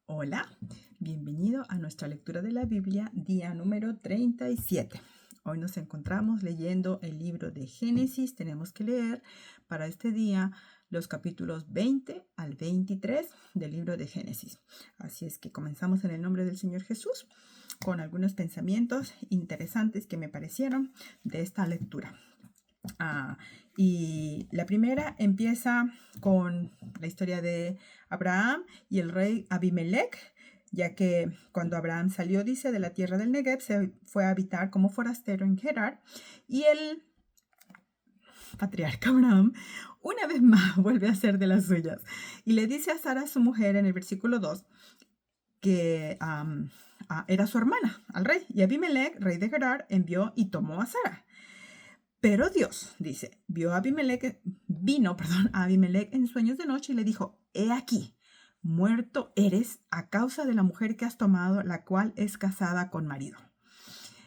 Hola, bienvenido a nuestra lectura de la Biblia, día número 37. Hoy nos encontramos leyendo el libro de Génesis. Tenemos que leer para este día los capítulos 20 al 23 del libro de Génesis. Así es que comenzamos en el nombre del Señor Jesús con algunos pensamientos interesantes que me parecieron de esta lectura. Y la primera empieza con la historia de Abraham y el rey Abimelech, ya que cuando Abraham salió, dice, de la tierra del Negev, se fue a habitar como forastero en Gerar, y el patriarca Abraham una vez más vuelve a hacer de las suyas y le dice a Sara, su mujer, en el versículo 2, que era su hermana al rey, y Abimelech, rey de Gerar, envió y tomó a Sara. Pero Dios, dice, vino a Abimelech en sueños de noche y le dijo: he aquí, muerto eres a causa de la mujer que has tomado, la cual es casada con marido.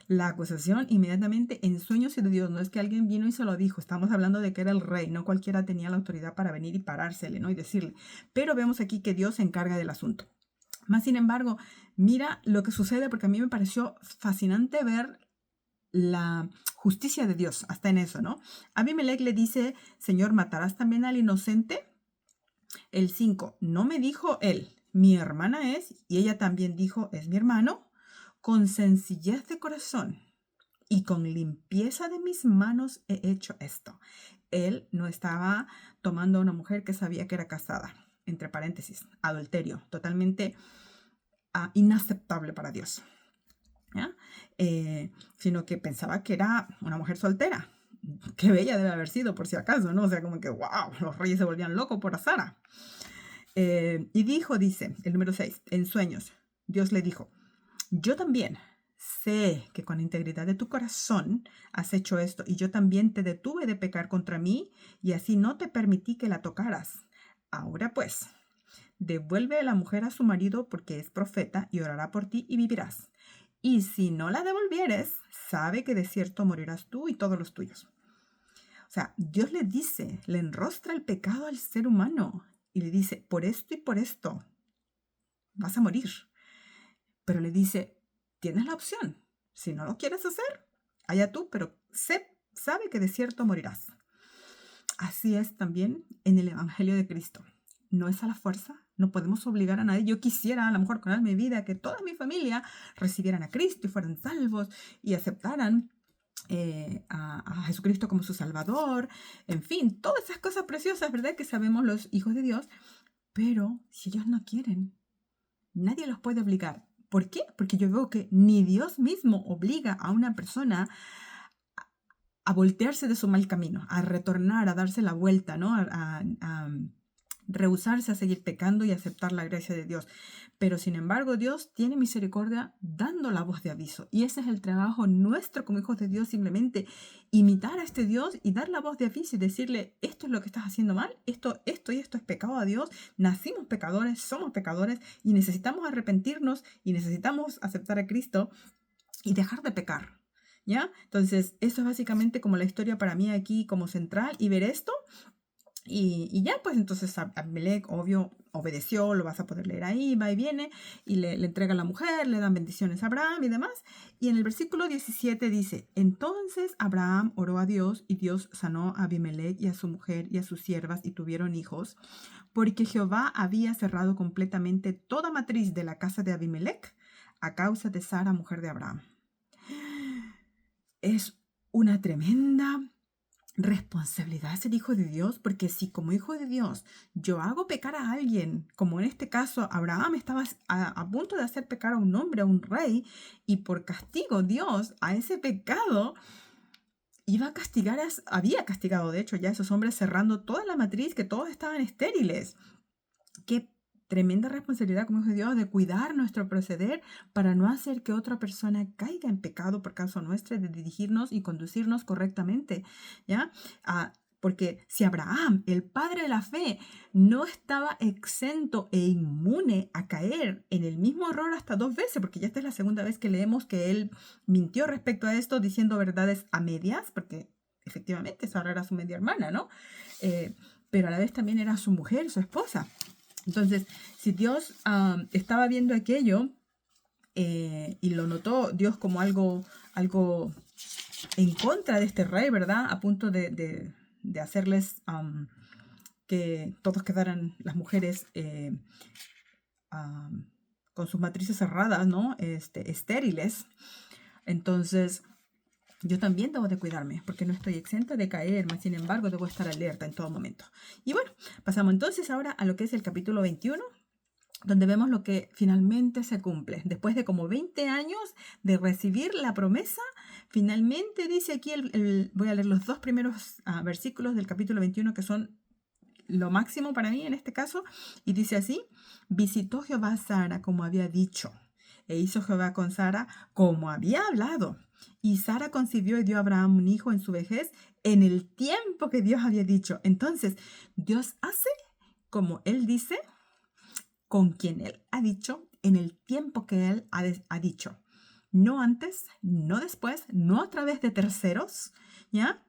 La acusación inmediatamente en sueños de Dios, no es que alguien vino y se lo dijo, estamos hablando de que era el rey, no cualquiera tenía la autoridad para venir y parársele, ¿no? Y decirle, pero vemos aquí que Dios se encarga del asunto. Más sin embargo, mira lo que sucede, porque a mí me pareció fascinante ver la justicia de Dios, hasta en eso, ¿no? Abimelech le dice: Señor, ¿matarás también al inocente? El 5, no me dijo él, mi hermana es, y ella también dijo, es mi hermano. Con sencillez de corazón y con limpieza de mis manos he hecho esto. Él no estaba tomando a una mujer que sabía que era casada, entre paréntesis, adulterio, totalmente inaceptable para Dios. Sino que pensaba que era una mujer soltera. Qué bella debe haber sido, por si acaso, ¿no? O sea, como que, wow, los reyes se volvían locos por Sara. Y dice, el número 6, en sueños, Dios le dijo: yo también sé que con integridad de tu corazón has hecho esto, y yo también te detuve de pecar contra mí, y así no te permití que la tocaras. Ahora pues, devuelve a la mujer a su marido, porque es profeta, y orará por ti y vivirás. Y si no la devolvieres, sabe que de cierto morirás tú y todos los tuyos. O sea, Dios le dice, le enrostra el pecado al ser humano y le dice, por esto y por esto vas a morir. Pero le dice, tienes la opción. Si no lo quieres hacer, allá tú, pero sabe que de cierto morirás. Así es también en el Evangelio de Cristo. No es a la fuerza, no podemos obligar a nadie. Yo quisiera, a lo mejor con alma y vida, que toda mi familia recibieran a Cristo y fueran salvos y aceptaran a Jesucristo como su Salvador. En fin, todas esas cosas preciosas, ¿verdad?, que sabemos los hijos de Dios. Pero si ellos no quieren, nadie los puede obligar. ¿Por qué? Porque yo veo que ni Dios mismo obliga a una persona a voltearse de su mal camino, a retornar, a darse la vuelta, ¿no? A rehusarse a seguir pecando y aceptar la gracia de Dios. Pero sin embargo, Dios tiene misericordia dando la voz de aviso. Y ese es el trabajo nuestro como hijos de Dios, simplemente imitar a este Dios y dar la voz de aviso y decirle, esto es lo que estás haciendo mal, esto y esto es pecado a Dios. Nacimos pecadores, somos pecadores y necesitamos arrepentirnos y necesitamos aceptar a Cristo y dejar de pecar. ¿Ya? Entonces, eso es básicamente como la historia para mí aquí como central, y ver esto. Y ya, pues entonces Abimelech, obvio, obedeció, lo vas a poder leer ahí, va y viene, y le entrega a la mujer, le dan bendiciones a Abraham y demás. Y en el versículo 17 dice, entonces Abraham oró a Dios, y Dios sanó a Abimelech y a su mujer y a sus siervas, y tuvieron hijos, porque Jehová había cerrado completamente toda matriz de la casa de Abimelech a causa de Sara, mujer de Abraham. Es una tremenda responsabilidad ser hijo de Dios, porque si como hijo de Dios yo hago pecar a alguien, como en este caso Abraham estaba a punto de hacer pecar a un hombre, a un rey, y por castigo Dios a ese pecado iba a castigar, había castigado de hecho ya a esos hombres, cerrando toda la matriz, que todos estaban estériles. Qué tremenda responsabilidad como hijos de Dios de cuidar nuestro proceder para no hacer que otra persona caiga en pecado por causa nuestra, de dirigirnos y conducirnos correctamente, ¿ya? Porque si Abraham, el padre de la fe, no estaba exento e inmune a caer en el mismo error hasta 2 veces, porque ya esta es la segunda vez que leemos que él mintió respecto a esto, diciendo verdades a medias, porque efectivamente Sara era su media hermana, ¿no? Pero a la vez también era su mujer, su esposa. Entonces, si Dios estaba viendo aquello y lo notó Dios como algo en contra de este rey, ¿verdad? A punto de hacerles que todos quedaran las mujeres con sus matrices cerradas, ¿no? Estériles. Entonces, yo también debo de cuidarme, porque no estoy exenta de caer, mas sin embargo debo estar alerta en todo momento. Y bueno, pasamos entonces ahora a lo que es el capítulo 21, donde vemos lo que finalmente se cumple. Después de como 20 años de recibir la promesa, finalmente dice aquí, voy a leer los dos primeros versículos del capítulo 21, que son lo máximo para mí en este caso, y dice así: visitó Jehová a Sara como había dicho, e hizo Jehová con Sara como había hablado. Y Sara concibió y dio a Abraham un hijo en su vejez, en el tiempo que Dios había dicho. Entonces, Dios hace como Él dice, con quien Él ha dicho, en el tiempo que Él ha dicho. No antes, no después, no a través de terceros, ¿ya?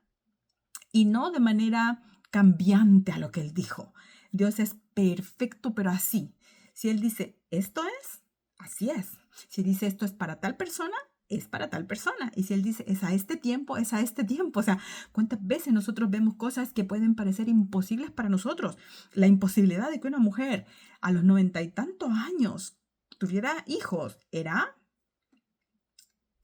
Y no de manera cambiante a lo que Él dijo. Dios es perfecto, pero así. Si Él dice, esto es, así es. Si dice, esto es para tal persona, es para tal persona. Y si Él dice, es a este tiempo, es a este tiempo. O sea, ¿cuántas veces nosotros vemos cosas que pueden parecer imposibles para nosotros? La imposibilidad de que una mujer a los 90 y tantos años tuviera hijos era...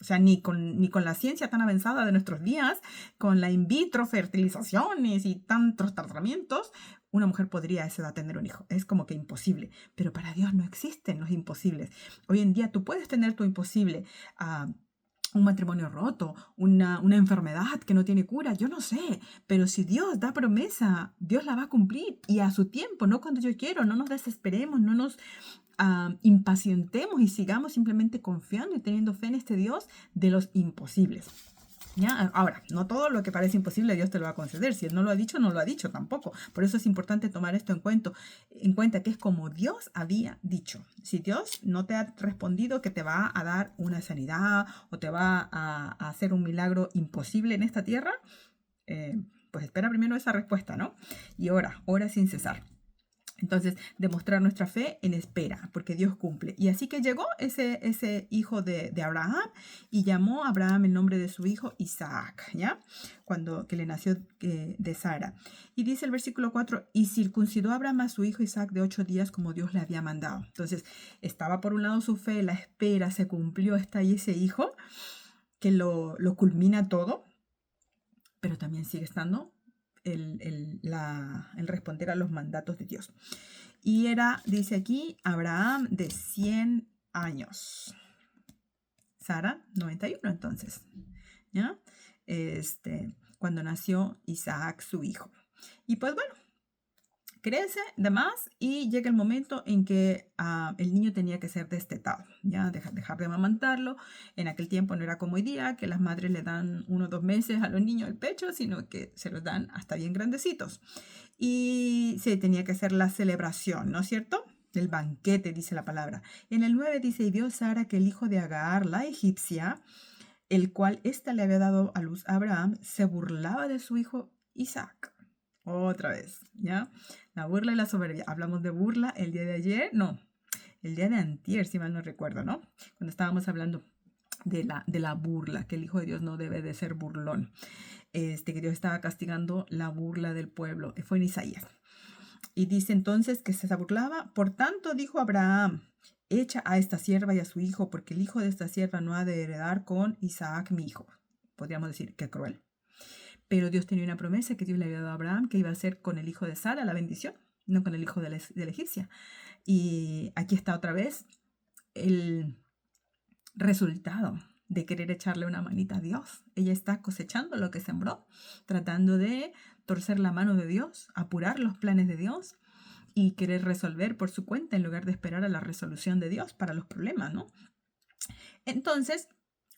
O sea, ni con la ciencia tan avanzada de nuestros días, con la in vitro, fertilizaciones y tantos tratamientos, una mujer podría a esa edad tener un hijo. Es como que imposible. Pero para Dios no existen los imposibles. Hoy en día tú puedes tener tu imposible. Un matrimonio roto, una enfermedad que no tiene cura, yo no sé, pero si Dios da promesa, Dios la va a cumplir y a su tiempo, no cuando yo quiero. No nos desesperemos, no nos impacientemos y sigamos simplemente confiando y teniendo fe en este Dios de los imposibles. ¿Ya? Ahora, no todo lo que parece imposible Dios te lo va a conceder. Si Él no lo ha dicho, no lo ha dicho tampoco. Por eso es importante tomar esto en cuenta que es como Dios había dicho. Si Dios no te ha respondido que te va a dar una sanidad o te va a hacer un milagro imposible en esta tierra, pues espera primero esa respuesta, ¿no? Y ora sin cesar. Entonces, demostrar nuestra fe en espera, porque Dios cumple. Y así que llegó ese hijo de Abraham y llamó a Abraham el nombre de su hijo Isaac, ¿ya? Que le nació de Sara. Y dice el versículo 4, y circuncidó a Abraham a su hijo Isaac de 8 días como Dios le había mandado. Entonces, estaba por un lado su fe, la espera, se cumplió, está ahí ese hijo que lo culmina todo, pero también sigue estando el responder a los mandatos de Dios. Y dice aquí, Abraham de 100 años. Sara, 91 entonces. ¿Ya? Cuando nació Isaac, su hijo. Y pues bueno, crece de más y llega el momento en que el niño tenía que ser destetado, ya dejar de amamantarlo. En aquel tiempo no era como hoy día, que las madres le dan 1 o 2 meses a los niños el pecho, sino que se los dan hasta bien grandecitos. Y se tenía que hacer la celebración, ¿no es cierto? El banquete, dice la palabra. En el 9 dice, y vio Sara que el hijo de Agar, la egipcia, el cual ésta le había dado a luz a Abraham, se burlaba de su hijo Isaac. Otra vez, ¿ya? La burla y la soberbia. Hablamos de burla el día de ayer, no, el día de antier, si mal no recuerdo, ¿no? Cuando estábamos hablando de la burla, que el Hijo de Dios no debe de ser burlón. Que Dios estaba castigando la burla del pueblo. Fue en Isaías. Y dice entonces que se burlaba. Por tanto, dijo Abraham, echa a esta sierva y a su hijo, porque el hijo de esta sierva no ha de heredar con Isaac, mi hijo. Podríamos decir, qué cruel. Pero Dios tenía una promesa que Dios le había dado a Abraham, que iba a ser con el hijo de Sara, la bendición, no con el hijo de la egipcia. Y aquí está otra vez el resultado de querer echarle una manita a Dios. Ella está cosechando lo que sembró, tratando de torcer la mano de Dios, apurar los planes de Dios y querer resolver por su cuenta en lugar de esperar a la resolución de Dios para los problemas, ¿no? Entonces,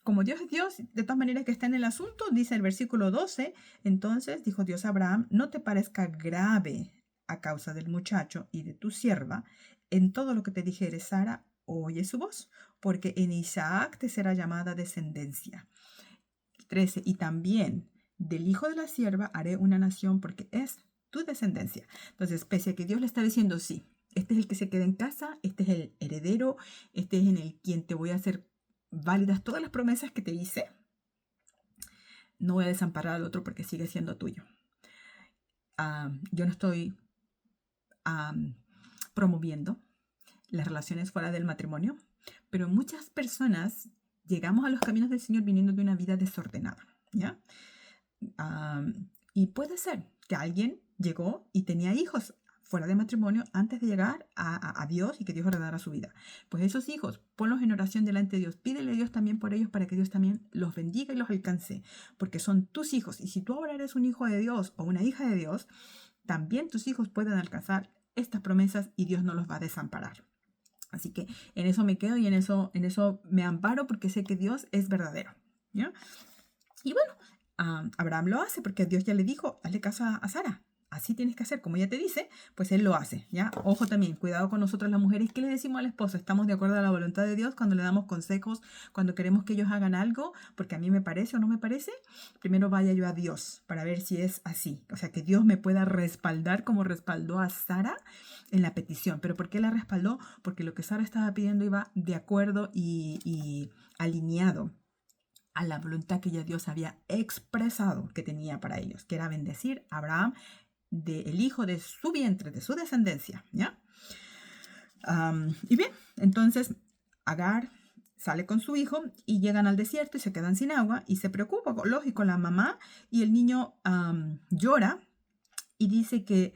como Dios es Dios, de todas maneras que está en el asunto, dice el versículo 12, entonces dijo Dios a Abraham, no te parezca grave a causa del muchacho y de tu sierva, en todo lo que te dijere Sara, oye su voz, porque en Isaac te será llamada descendencia. 13, y también del hijo de la sierva haré una nación porque es tu descendencia. Entonces, pese a que Dios le está diciendo, sí, este es el que se queda en casa, este es el heredero, este es en el quien te voy a hacer válidas todas las promesas que te hice. No voy a desamparar al otro porque sigue siendo tuyo. Yo no estoy promoviendo las relaciones fuera del matrimonio, pero muchas personas llegamos a los caminos del Señor viniendo de una vida desordenada, ¿ya? Y puede ser que alguien llegó y tenía hijos fuera de matrimonio antes de llegar a Dios y que Dios ordenara su vida. Pues esos hijos, ponlos en oración delante de Dios. Pídele a Dios también por ellos para que Dios también los bendiga y los alcance, porque son tus hijos. Y si tú ahora eres un hijo de Dios o una hija de Dios, también tus hijos pueden alcanzar estas promesas y Dios no los va a desamparar. Así que en eso me quedo y en eso me amparo porque sé que Dios es verdadero, ¿ya? Y bueno, Abraham lo hace porque Dios ya le dijo, hazle caso a Sara. Así tienes que hacer, como ella te dice, pues él lo hace, ¿ya? Ojo también, cuidado con nosotros las mujeres. ¿Qué le decimos al esposo? ¿Estamos de acuerdo a la voluntad de Dios cuando le damos consejos, cuando queremos que ellos hagan algo? Porque a mí me parece o no me parece. Primero vaya yo a Dios para ver si es así. O sea, que Dios me pueda respaldar como respaldó a Sara en la petición. ¿Pero por qué la respaldó? Porque lo que Sara estaba pidiendo iba de acuerdo y alineado a la voluntad que ya Dios había expresado que tenía para ellos, que era bendecir a Abraham del hijo de su vientre, de su descendencia, ¿ya? Y bien, entonces Agar sale con su hijo y llegan al desierto y se quedan sin agua y se preocupa, lógico, la mamá y el niño llora y dice que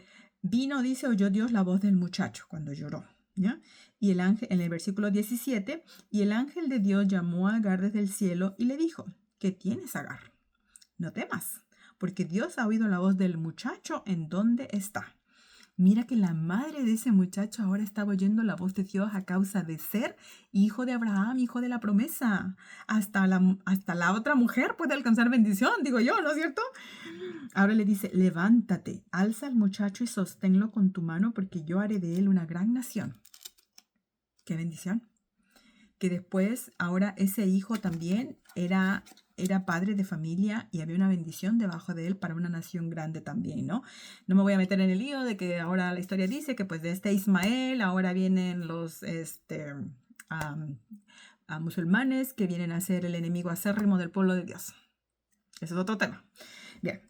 oyó Dios la voz del muchacho cuando lloró, ¿ya? Y el ángel, en el versículo 17, y el ángel de Dios llamó a Agar desde el cielo y le dijo, ¿qué tienes, Agar? No temas, porque Dios ha oído la voz del muchacho en donde está. Mira que la madre de ese muchacho ahora estaba oyendo la voz de Dios a causa de ser hijo de Abraham, hijo de la promesa. Hasta la otra mujer puede alcanzar bendición, digo yo, ¿no es cierto? Ahora le dice, levántate, alza al muchacho y sosténlo con tu mano porque yo haré de él una gran nación. ¡Qué bendición! Que después, ahora ese hijo también era padre de familia y había una bendición debajo de él para una nación grande también, ¿no? No me voy a meter en el lío de que ahora la historia dice que pues de este Ismael ahora vienen los musulmanes que vienen a ser el enemigo acérrimo del pueblo de Dios. Ese es otro tema. Bien,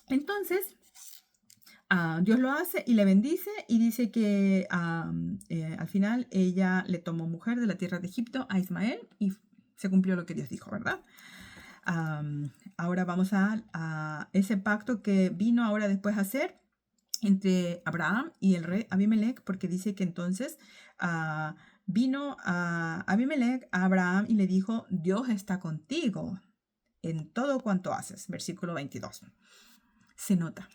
entonces Dios lo hace y le bendice y dice que al final ella le tomó mujer de la tierra de Egipto a Ismael y se cumplió lo que Dios dijo, ¿verdad? Ahora vamos a ese pacto que vino ahora después a hacer entre Abraham y el rey Abimelech, porque dice que entonces vino a Abimelech a Abraham y le dijo, Dios está contigo en todo cuanto haces. Versículo 22. Se nota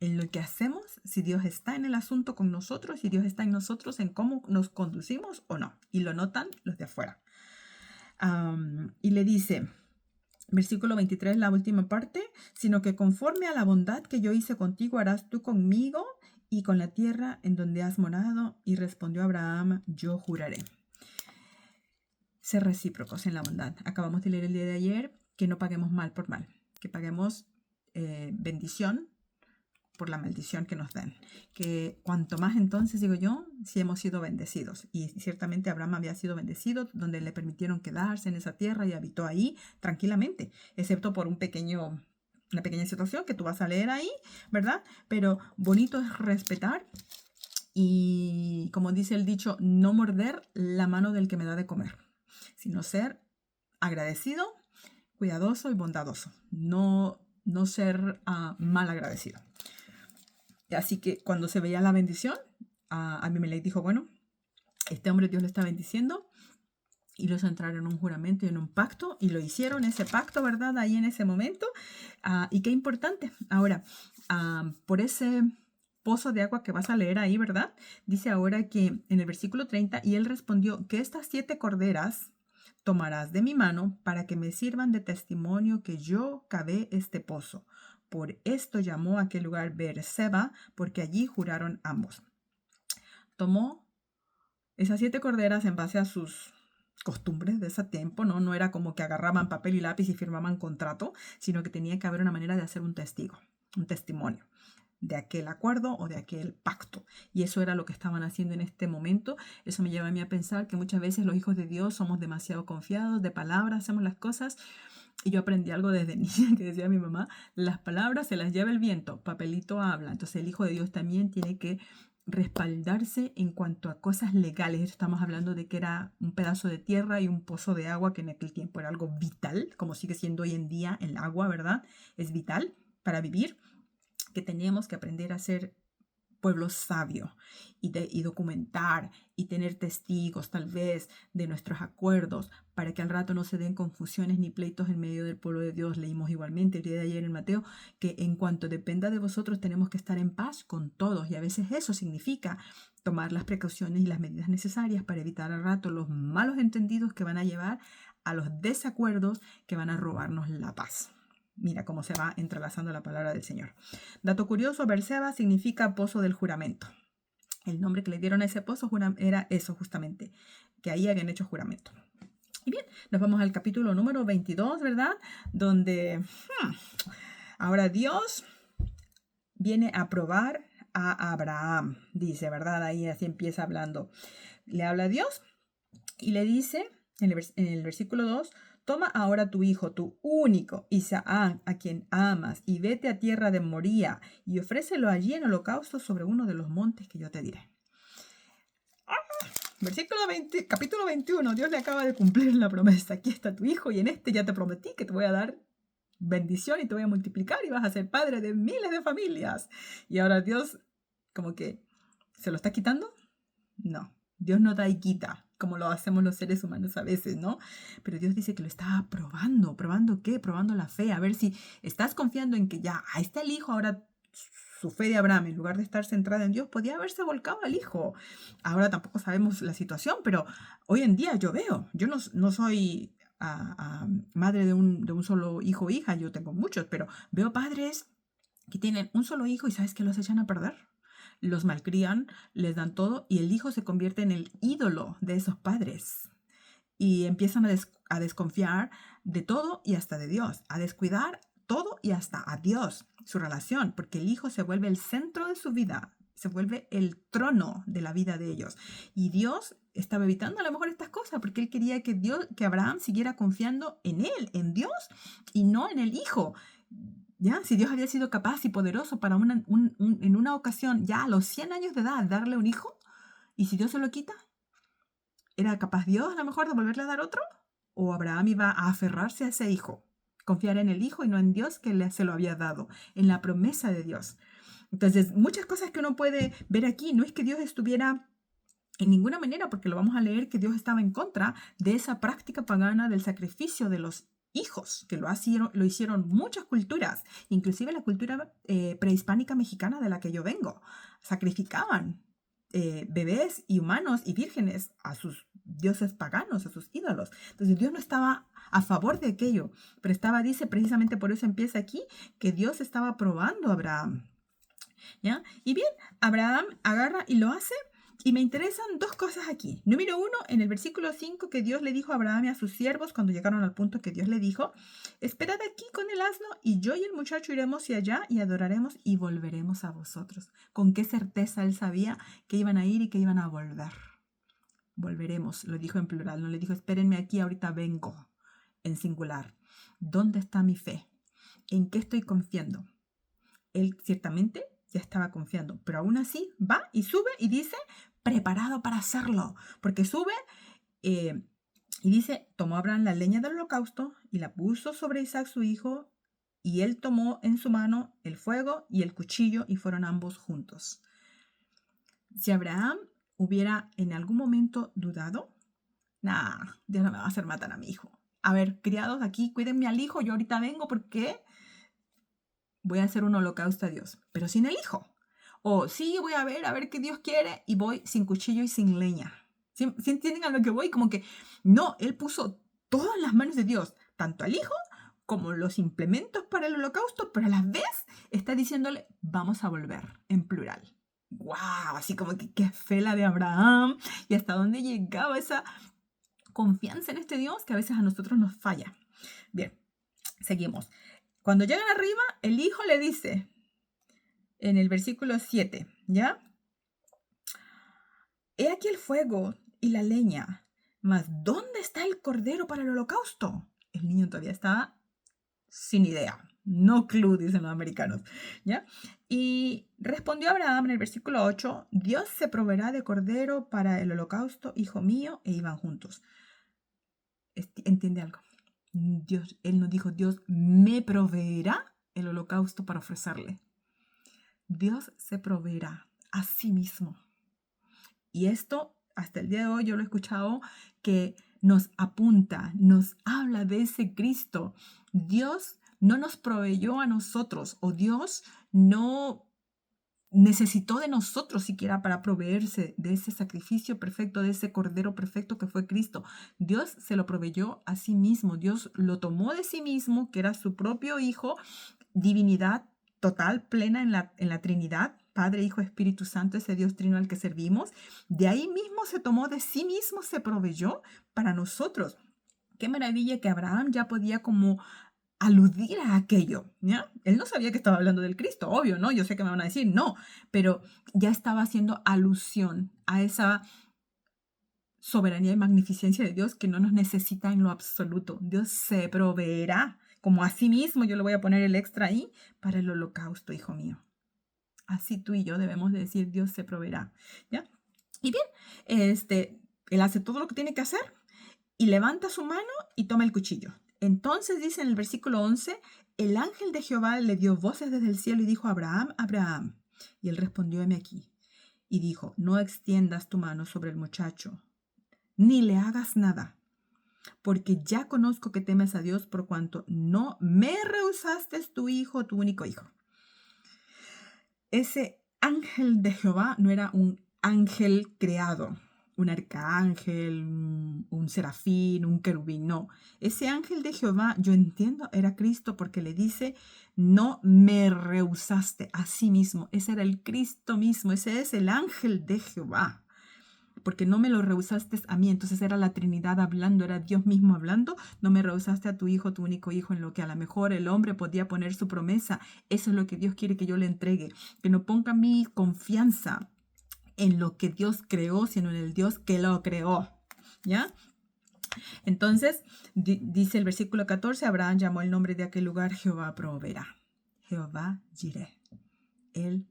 en lo que hacemos, si Dios está en el asunto con nosotros, si Dios está en nosotros, en cómo nos conducimos o no. Y lo notan los de afuera. Y le dice, versículo 23, la última parte, sino que conforme a la bondad que yo hice contigo, harás tú conmigo y con la tierra en donde has morado. Y respondió Abraham, yo juraré. Ser recíprocos en la bondad. Acabamos de leer el día de ayer que no paguemos mal por mal, que paguemos bendición por la maldición que nos dan. Que cuanto más entonces, digo yo, si hemos sido bendecidos. Y ciertamente Abraham había sido bendecido, donde le permitieron quedarse en esa tierra y habitó ahí tranquilamente, excepto por una pequeña situación que tú vas a leer ahí, ¿verdad? Pero bonito es respetar y, como dice el dicho, no morder la mano del que me da de comer, sino ser agradecido, cuidadoso y bondadoso. No ser mal agradecido. Así que cuando se veía la bendición, Abimelech dijo, bueno, este hombre Dios le está bendiciendo, y los entraron en un juramento y en un pacto, y lo hicieron, ese pacto, ¿verdad? Ahí en ese momento. Y qué importante. Ahora, por ese pozo de agua que vas a leer ahí, ¿verdad? Dice ahora que en el versículo 30, y él respondió, que estas 7 corderas tomarás de mi mano para que me sirvan de testimonio que yo cavé este pozo. Por esto llamó a aquel lugar Beerseba, porque allí juraron ambos. Tomó esas 7 corderas en base a sus costumbres de ese tiempo, ¿no? No era como que agarraban papel y lápiz y firmaban contrato, sino que tenía que haber una manera de hacer un testimonio. de aquel acuerdo o de aquel pacto. Y eso era lo que estaban haciendo en este momento. Eso me lleva a mí a pensar que muchas veces los hijos de Dios somos demasiado confiados, de palabras hacemos las cosas. Y yo aprendí algo desde niña que decía mi mamá, las palabras se las lleva el viento, papelito habla. Entonces el hijo de Dios también tiene que respaldarse en cuanto a cosas legales. Estamos hablando de que era un pedazo de tierra y un pozo de agua, que en aquel tiempo era algo vital, como sigue siendo hoy en día el agua, ¿verdad? Es vital para vivir, que teníamos que aprender a ser pueblo sabio y documentar y tener testigos tal vez de nuestros acuerdos para que al rato no se den confusiones ni pleitos en medio del pueblo de Dios. Leímos igualmente el día de ayer en Mateo que en cuanto dependa de vosotros tenemos que estar en paz con todos, y a veces eso significa tomar las precauciones y las medidas necesarias para evitar al rato los malos entendidos que van a llevar a los desacuerdos que van a robarnos la paz. Mira cómo se va entrelazando la palabra del Señor. Dato curioso, Berseba significa pozo del juramento. El nombre que le dieron a ese pozo era eso justamente, que ahí habían hecho juramento. Y bien, nos vamos al capítulo número 22, ¿verdad? Donde ahora Dios viene a probar a Abraham, dice, ¿verdad? Ahí así empieza hablando. Le habla a Dios y le dice en el versículo 2, toma ahora tu hijo, tu único, Isaac, a quien amas, y vete a tierra de Moría, y ofrécelo allí en holocausto sobre uno de los montes que yo te diré. Versículo 20, capítulo 21, Dios le acaba de cumplir la promesa. Aquí está tu hijo, y en este ya te prometí que te voy a dar bendición y te voy a multiplicar y vas a ser padre de miles de familias. Y ahora Dios como que se lo está quitando. No, Dios no da y quita, como lo hacemos los seres humanos a veces, ¿no? Pero Dios dice que lo está probando. ¿Probando qué? Probando la fe. A ver si estás confiando en que ya, ahí está el hijo. Ahora su fe de Abraham, en lugar de estar centrada en Dios, podía haberse volcado al hijo. Ahora tampoco sabemos la situación, pero hoy en día yo veo, yo no soy madre de un solo hijo o hija, yo tengo muchos, pero veo padres que tienen un solo hijo y ¿sabes que los echan a perder? Los malcrían, les dan todo y el hijo se convierte en el ídolo de esos padres. Y empiezan a desconfiar de todo y hasta de Dios, a descuidar todo y hasta a Dios, su relación, porque el hijo se vuelve el centro de su vida, se vuelve el trono de la vida de ellos. Y Dios estaba evitando a lo mejor estas cosas porque él quería que Abraham siguiera confiando en él, en Dios, y no en el hijo. ¿Ya? Si Dios había sido capaz y poderoso para en una ocasión, ya a los 100 años de edad, darle un hijo, y si Dios se lo quita, ¿era capaz Dios a lo mejor de volverle a dar otro? ¿O Abraham iba a aferrarse a ese hijo? Confiar en el hijo y no en Dios que se lo había dado, en la promesa de Dios. Entonces, muchas cosas que uno puede ver aquí, no es que Dios estuviera en ninguna manera, porque lo vamos a leer, que Dios estaba en contra de esa práctica pagana del sacrificio de los hijos, que lo hicieron muchas culturas, inclusive la cultura prehispánica mexicana de la que yo vengo. Sacrificaban bebés y humanos y vírgenes a sus dioses paganos, a sus ídolos. Entonces Dios no estaba a favor de aquello, pero dice, precisamente por eso empieza aquí, que Dios estaba probando a Abraham. ¿Ya? Y bien, Abraham agarra y lo hace. Y me interesan dos cosas aquí. Número 1, en el versículo 5, que Dios le dijo a Abraham y a sus siervos cuando llegaron al punto que Dios le dijo, esperad aquí con el asno y yo y el muchacho iremos hacia allá y adoraremos y volveremos a vosotros. ¿Con qué certeza él sabía que iban a ir y que iban a volver? Volveremos, lo dijo en plural, no le dijo espérenme aquí, ahorita vengo, en singular. ¿Dónde está mi fe? ¿En qué estoy confiando? Él ciertamente ya estaba confiando, pero aún así va y sube y dice, preparado para hacerlo, porque sube y dice, tomó Abraham la leña del holocausto y la puso sobre Isaac su hijo, y él tomó en su mano el fuego y el cuchillo y fueron ambos juntos. Si Abraham hubiera en algún momento dudado, Dios no me va a hacer matar a mi hijo. A ver, criados aquí, cuídenme al hijo, yo ahorita vengo porque voy a hacer un holocausto a Dios, pero sin el hijo. O sí, voy a ver qué Dios quiere y voy sin cuchillo y sin leña. ¿Sí entienden a lo que voy? Como que no, él puso todo en las manos de Dios, tanto al hijo como los implementos para el holocausto, pero a la vez está diciéndole, vamos a volver, en plural. ¡Wow! Así como que qué fe la de Abraham y hasta dónde llegaba esa confianza en este Dios que a veces a nosotros nos falla. Bien, seguimos. Cuando llegan arriba, el hijo le dice, en el versículo 7, ¿ya? He aquí el fuego y la leña, mas ¿dónde está el cordero para el holocausto? El niño todavía está sin idea. No clue, dicen los americanos, ¿ya? Y respondió Abraham en el versículo 8, Dios se proveerá de cordero para el holocausto, hijo mío, e iban juntos. ¿Entiende algo? Él no dijo, Dios me proveerá el holocausto para ofrecerle. Dios se proveerá a sí mismo. Y esto, hasta el día de hoy, yo lo he escuchado que nos apunta, nos habla de ese Cristo. Dios no nos proveyó a nosotros, o Dios no necesitó de nosotros siquiera para proveerse de ese sacrificio perfecto, de ese cordero perfecto que fue Cristo. Dios se lo proveyó a sí mismo. Dios lo tomó de sí mismo, que era su propio Hijo, divinidad total, plena en la Trinidad, Padre, Hijo, Espíritu Santo, ese Dios trino al que servimos. De ahí mismo se tomó de sí mismo, se proveyó para nosotros. Qué maravilla que Abraham ya podía como aludir a aquello, ¿ya? Él no sabía que estaba hablando del Cristo, obvio, ¿no? Yo sé que me van a decir, no, pero ya estaba haciendo alusión a esa soberanía y magnificencia de Dios que no nos necesita en lo absoluto. Dios se proveerá, como a sí mismo, yo le voy a poner el extra ahí, para el holocausto, hijo mío. Así tú y yo debemos de decir, Dios se proveerá, ¿ya? Y bien, él hace todo lo que tiene que hacer y levanta su mano y toma el cuchillo. Entonces dice en el versículo 11, el ángel de Jehová le dio voces desde el cielo y dijo, Abraham, Abraham. Y él respondió, heme aquí. Y dijo, no extiendas tu mano sobre el muchacho, ni le hagas nada, porque ya conozco que temes a Dios por cuanto no me rehusaste tu hijo, tu único hijo. Ese ángel de Jehová no era un ángel creado, un arcángel, un serafín, un querubín, no. Ese ángel de Jehová, yo entiendo, era Cristo porque le dice, no me rehusaste a sí mismo. Ese era el Cristo mismo, ese es el ángel de Jehová. Porque no me lo rehusaste a mí, entonces era la Trinidad hablando, era Dios mismo hablando, no me rehusaste a tu hijo, tu único hijo, en lo que a lo mejor el hombre podía poner su promesa. Eso es lo que Dios quiere que yo le entregue, que no ponga mi confianza en lo que Dios creó, sino en el Dios que lo creó, ¿ya? Entonces, dice el versículo 14, Abraham llamó el nombre de aquel lugar Jehová proveerá, Jehová Jireh, Él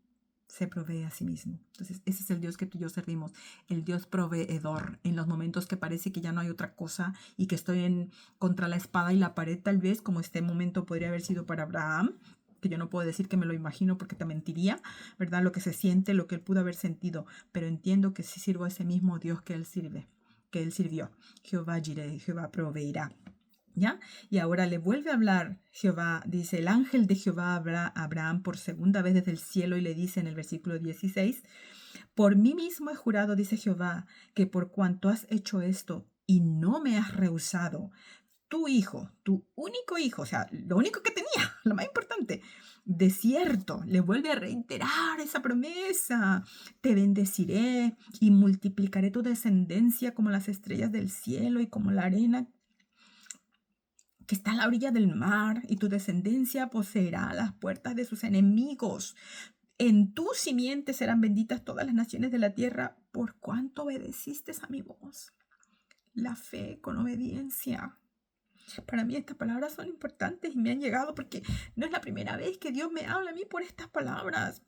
se provee a sí mismo. Entonces, ese es el Dios que tú y yo servimos, el Dios proveedor. En los momentos que parece que ya no hay otra cosa y que estoy contra la espada y la pared, tal vez, como este momento podría haber sido para Abraham, que yo no puedo decir que me lo imagino porque te mentiría, ¿verdad? Lo que se siente, lo que él pudo haber sentido, pero entiendo que sí sirvo a ese mismo Dios que él sirvió. Jehová Jireh, Jehová proveerá. ¿Ya? Y ahora le vuelve a hablar Jehová, dice, el ángel de Jehová habla a Abraham por segunda vez desde el cielo y le dice en el versículo 16, por mí mismo he jurado, dice Jehová, que por cuanto has hecho esto y no me has rehusado, tu hijo, tu único hijo, o sea, lo único que tenía, lo más importante, de cierto, le vuelve a reiterar esa promesa, te bendeciré y multiplicaré tu descendencia como las estrellas del cielo y como la arena que está a la orilla del mar, y tu descendencia poseerá las puertas de sus enemigos. En tu simiente serán benditas todas las naciones de la tierra, por cuanto obedeciste a mi voz. La fe con obediencia. Para mí estas palabras son importantes y me han llegado porque no es la primera vez que Dios me habla a mí por estas palabras.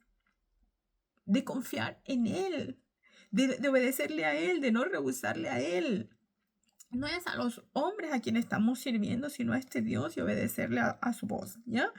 De confiar en Él, de obedecerle a Él, de no rehusarle a Él. No es a los hombres a quienes estamos sirviendo, sino a este Dios y obedecerle a su voz, ¿ya?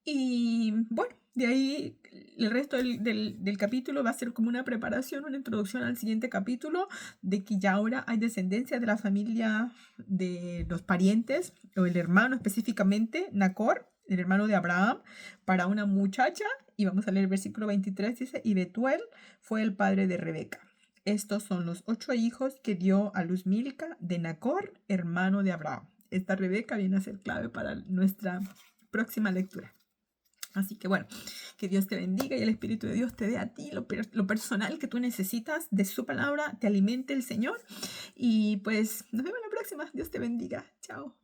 Y bueno, de ahí el resto del capítulo va a ser como una preparación, una introducción al siguiente capítulo, de que ya ahora hay descendencia de la familia de los parientes, o el hermano específicamente, Nacor, el hermano de Abraham, para una muchacha, y vamos a leer el versículo 23, dice, y Betuel fue el padre de Rebeca. Estos son los 8 hijos que dio a luz Milca de Nacor, hermano de Abraham. Esta Rebeca viene a ser clave para nuestra próxima lectura. Así que bueno, que Dios te bendiga y el Espíritu de Dios te dé a ti lo personal que tú necesitas de su palabra, te alimente el Señor. Y pues nos vemos la próxima. Dios te bendiga. Chao.